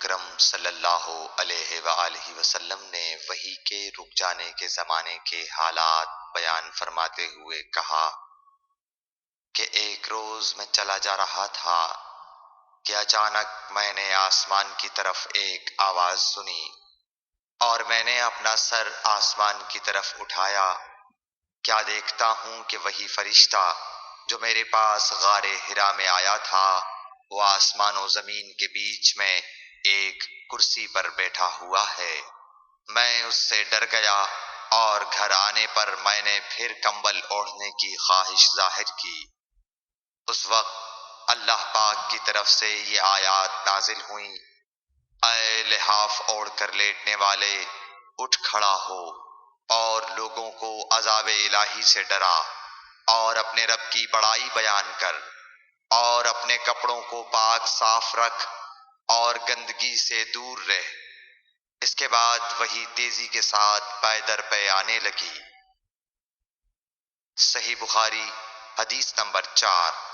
اکرم صلی اللہ علیہ وآلہ وسلم نے وحی کے رک جانے کے زمانے کے حالات بیان فرماتے ہوئے کہا کہ ایک روز میں چلا جا رہا تھا کہ اچانک میں نے آسمان کی طرف ایک آواز سنی اور میں نے اپنا سر آسمان کی طرف اٹھایا۔ کیا دیکھتا ہوں کہ وہی فرشتہ جو میرے پاس غار حرا میں آیا تھا وہ آسمان و زمین کے بیچ میں ایک کرسی پر بیٹھا ہوا ہے۔ میں اس سے ڈر گیا اور گھر آنے پر میں نے پھر کمبل اوڑھنے کی خواہش ظاہر کی۔ اس وقت اللہ پاک کی طرف سے یہ آیات نازل ہوئیں، اے لحاف اوڑھ کر لیٹنے والے، اٹھ کھڑا ہو اور لوگوں کو عذاب الہی سے ڈرا اور اپنے رب کی بڑائی بیان کر اور اپنے کپڑوں کو پاک صاف رکھ اور گندگی سے دور رہ۔ اس کے بعد وہی تیزی کے ساتھ پے در پے آنے لگی۔ صحیح بخاری حدیث نمبر 4۔